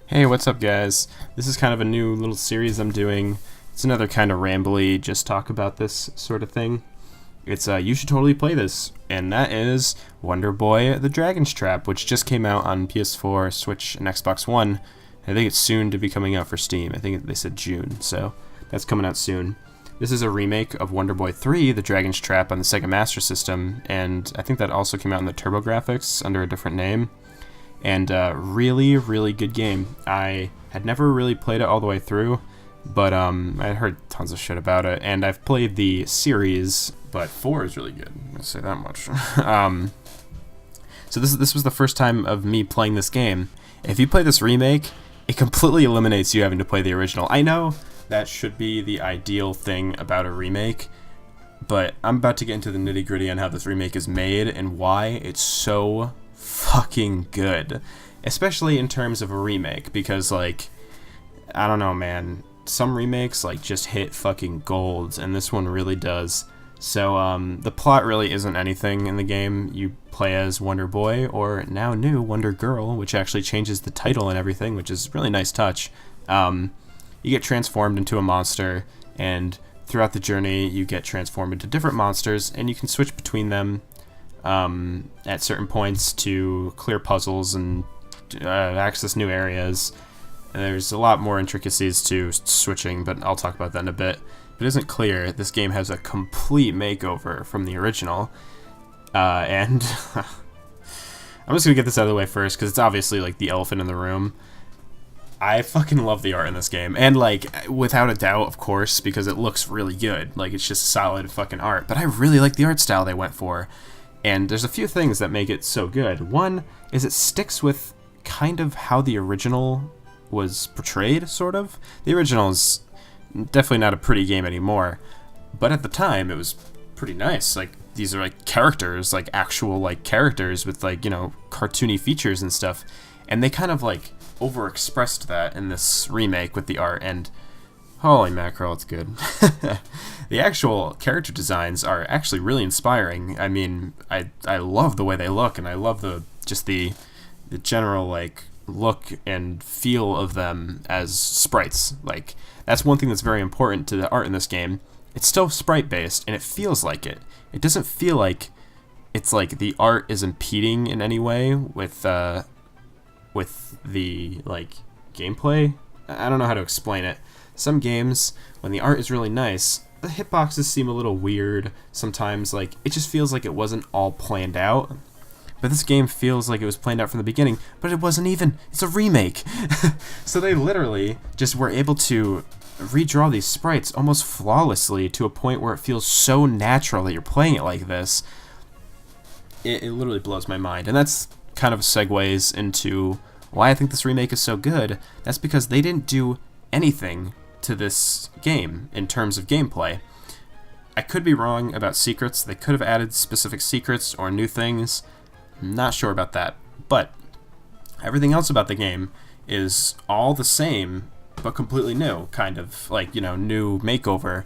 Hey, what's up, guys? This is kind of a new little series I'm doing. It's another kind of rambly, just talk about this sort of thing. It's you should totally play this, and that is Wonderboy: The Dragon's Trap, which just came out on PS4, Switch, and Xbox One. I think it's soon to be coming out for Steam. I think they said June, so that's coming out soon. This is a remake of Wonderboy 3: The Dragon's Trap on the Sega Master System, and I think that also came out in the TurboGrafx under a different name. And really, really good game. I had never really played it all the way through, but I heard tons of shit about it, and I've played the series, but 4 is really good. I'm gonna say that much. So this was the first time of me playing this game. If you play this remake, it completely eliminates you having to play the original. I know that should be the ideal thing about a remake, but I'm about to get into the nitty-gritty on how this remake is made and why it's so fucking good, especially in terms of a remake, because like, I don't know, man, some remakes like just hit fucking gold, and this one really does. So the plot really isn't anything in the game. You play as Wonder Boy, or now new Wonder Girl, which actually changes the title and everything, which is a really nice touch. You get transformed into a monster, and throughout the journey you get transformed into different monsters, and you can switch between them at certain points to clear puzzles and access new areas. And there's a lot more intricacies to switching, but I'll talk about that in a bit. If it isn't clear, this game has a complete makeover from the original, and I'm just gonna get this out of the way first because it's obviously like the elephant in the room. I fucking love the art in this game, and like, without a doubt, of course, because it looks really good. Like, it's just solid fucking art, but I really like the art style they went for. And there's a few things that make it so good. One is it sticks with kind of how the original was portrayed, sort of. The original is definitely not a pretty game anymore, but at the time it was pretty nice. Like, these are like characters, like actual like characters with like, you know, cartoony features and stuff. And they kind of like overexpressed that in this remake with the art, and holy mackerel, it's good. The actual character designs are actually really inspiring. I mean, I love the way they look, and I love the general like look and feel of them as sprites. Like, that's one thing that's very important to the art in this game. It's still sprite based, and it feels like it. It doesn't feel like it's like the art is impeding in any way with the like gameplay. I don't know how to explain it. Some games, when the art is really nice, the hitboxes seem a little weird sometimes. Like, it just feels like it wasn't all planned out. But this game feels like it was planned out from the beginning, but it wasn't even. It's a remake. So they literally just were able to redraw these sprites almost flawlessly to a point where it feels so natural that you're playing it like this. It literally blows my mind. And that's kind of segues into why I think this remake is so good. That's because they didn't do anything to this game in terms of gameplay. I could be wrong about secrets. They could have added specific secrets or new things. I'm not sure about that. But everything else about the game is all the same, but completely new, kind of like, you know, new makeover.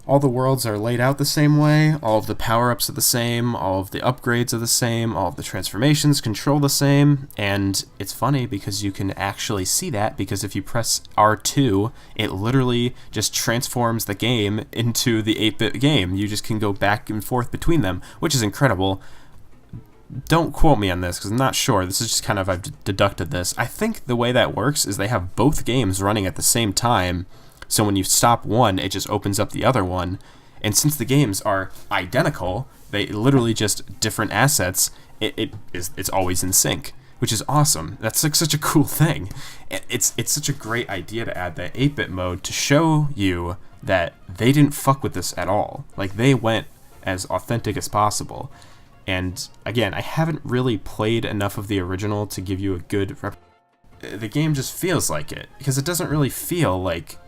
All the worlds are laid out the same way, all of the power-ups are the same, all of the upgrades are the same, all of the transformations control the same, and it's funny because you can actually see that, because if you press R2, it literally just transforms the game into the 8-bit game. You just can go back and forth between them, which is incredible. Don't quote me on this because I'm not sure. This is just kind of, I've deducted this. I think the way that works is they have both games running at the same time. So when you stop one, it just opens up the other one. And since the games are identical, they literally just different assets, it's always in sync, which is awesome. That's like such a cool thing. It's such a great idea to add that 8-bit mode to show you that they didn't fuck with this at all. Like, they went as authentic as possible. And again, I haven't really played enough of the original to give you a good the game just feels like it, because it doesn't really feel like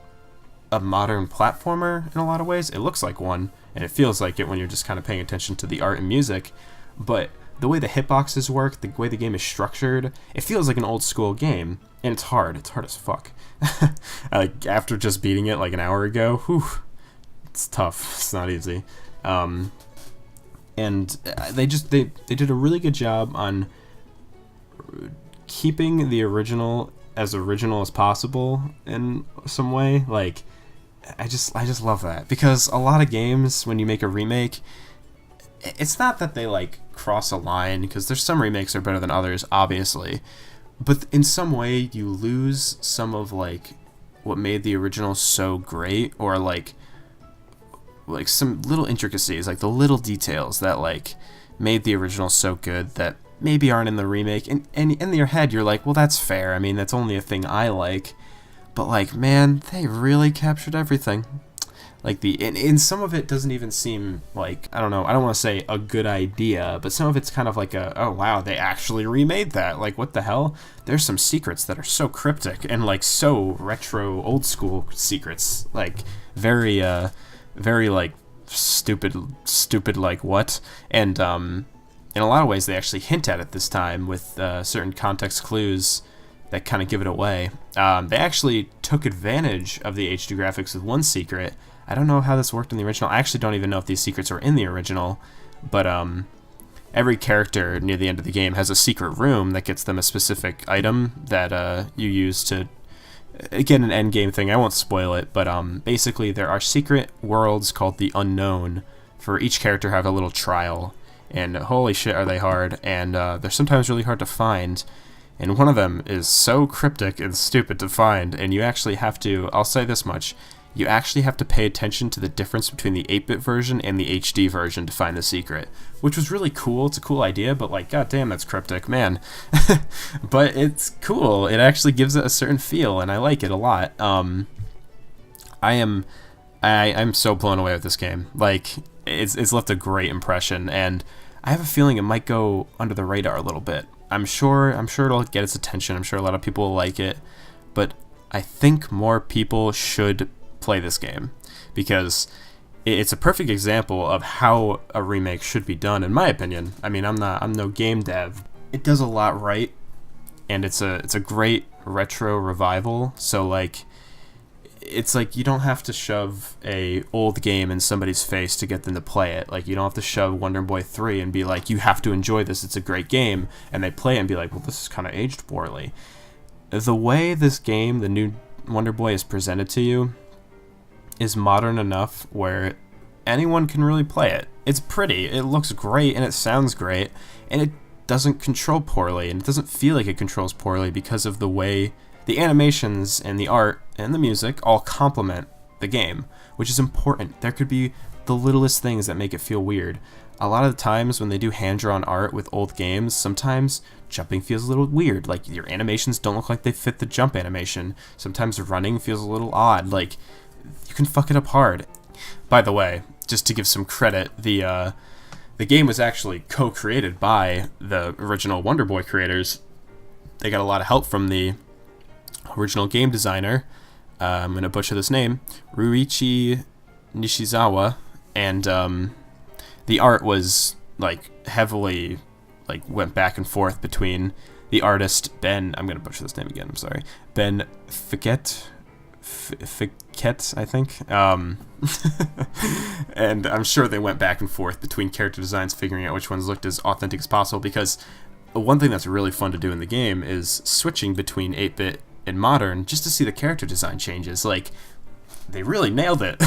a modern platformer in a lot of ways. It looks like one, and it feels like it when you're just kind of paying attention to the art and music, but the way the hitboxes work, the way the game is structured, it feels like an old school game, and it's hard as fuck. Like, after just beating it like an hour ago, whew, it's tough, it's not easy. And they did a really good job on keeping the original as original as possible in some way. Like, I just love that, because a lot of games, when you make a remake, it's not that they like cross a line, because there's some remakes that are better than others, obviously, but in some way you lose some of like what made the original so great, or like some little intricacies, like the little details that like made the original so good that maybe aren't in the remake. And in your head you're like, well, that's fair, I mean, that's only a thing I like. But like, man, they really captured everything. Like, and some of it doesn't even seem like, I don't know, I don't want to say a good idea, but some of it's kind of like oh wow, they actually remade that. Like, what the hell? There's some secrets that are so cryptic and like so retro, old school secrets. Like, very like stupid like what? And in a lot of ways they actually hint at it this time with certain context clues that kind of give it away. They actually took advantage of the HD graphics with one secret. I don't know how this worked in the original. I actually don't even know if these secrets are in the original, but every character near the end of the game has a secret room that gets them a specific item that you use to get an end game thing. I won't spoil it, but basically there are secret worlds called the Unknown. For each character have a little trial, and holy shit are they hard, and they're sometimes really hard to find. And one of them is so cryptic and stupid to find, and you actually have to, I'll say this much, you actually have to pay attention to the difference between the 8-bit version and the HD version to find the secret, which was really cool. It's a cool idea, but like, goddamn, that's cryptic, man. But it's cool. It actually gives it a certain feel, and I like it a lot. I'm so blown away with this game. Like, it's left a great impression, and I have a feeling it might go under the radar a little bit. I'm sure it'll get its attention. I'm sure a lot of people will like it, but I think more people should play this game, because it's a perfect example of how a remake should be done, in my opinion. I mean, I'm no game dev. It does a lot right, and it's a great retro revival. So like, it's like you don't have to shove a old game in somebody's face to get them to play it. Like, you don't have to shove Wonderboy 3 and be like, you have to enjoy this, it's a great game, and they play it and be like, well, this is kind of aged poorly. The way this game, the new Wonderboy, is presented to you is modern enough where anyone can really play it. It's pretty, it looks great, and it sounds great, and it doesn't control poorly, and it doesn't feel like it controls poorly, because of the way the animations and the art and the music all complement the game, which is important. There could be the littlest things that make it feel weird. A lot of the times when they do hand-drawn art with old games, sometimes jumping feels a little weird. Like, your animations don't look like they fit the jump animation. Sometimes running feels a little odd. Like, you can fuck it up hard. By the way, just to give some credit, the game was actually co-created by the original Wonderboy creators. They got a lot of help from the original game designer, I'm going to butcher this name, Ruichi Nishizawa, and the art was like heavily went back and forth between the artist Ben, I'm going to butcher this name again, I'm sorry, Ben Fiquet, I think, and I'm sure they went back and forth between character designs, figuring out which ones looked as authentic as possible, because one thing that's really fun to do in the game is switching between 8-bit and modern, just to see the character design changes. Like, they really nailed it.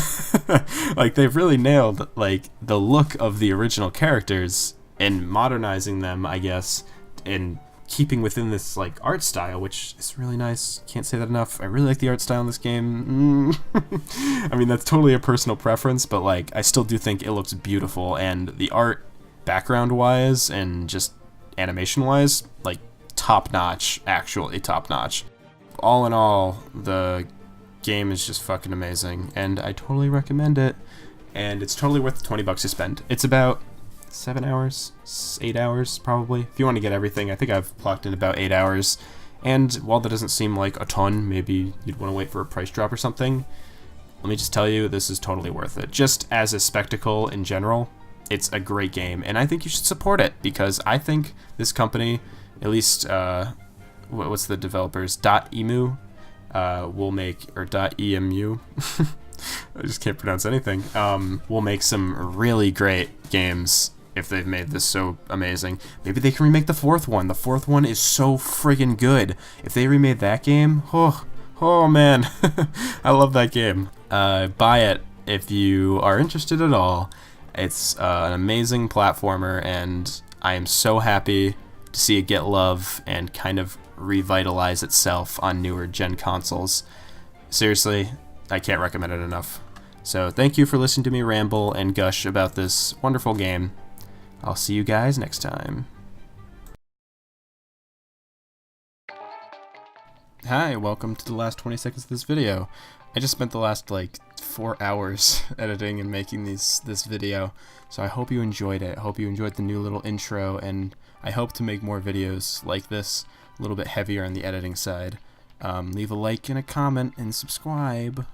Like, they've really nailed like the look of the original characters and modernizing them, I guess, and keeping within this like art style, which is really nice. Can't say that enough. I really like the art style in this game. I mean, that's totally a personal preference, but like, I still do think it looks beautiful, and the art, background wise and just animation wise, like top notch, actually top notch. All in all, the game is just fucking amazing, and I totally recommend it, and it's totally worth the $20 to spend. It's about 7 hours, 8 hours probably. If you want to get everything, I think I've clocked in about 8 hours, and while that doesn't seem like a ton, maybe you'd want to wait for a price drop or something, let me just tell you, this is totally worth it. Just as a spectacle in general, it's a great game, and I think you should support it, because I think this company, at least, what's the developers, DotEmu, will make, or .emu, I just can't pronounce anything, will make some really great games if they've made this so amazing. Maybe they can remake the fourth one. The fourth one is so friggin' good. If they remade that game, oh man, I love that game. Buy it if you are interested at all. It's an amazing platformer, and I am so happy to see it get love and kind of revitalize itself on newer gen consoles. Seriously, I can't recommend it enough. So thank you for listening to me ramble and gush about this wonderful game. I'll see you guys next time. Hi, welcome to the last 20 seconds of this video. I just spent the last like 4 hours editing and making this video, so I hope you enjoyed it. I hope you enjoyed the new little intro, and I hope to make more videos like this, a little bit heavier on the editing side. Leave a like and a comment and subscribe.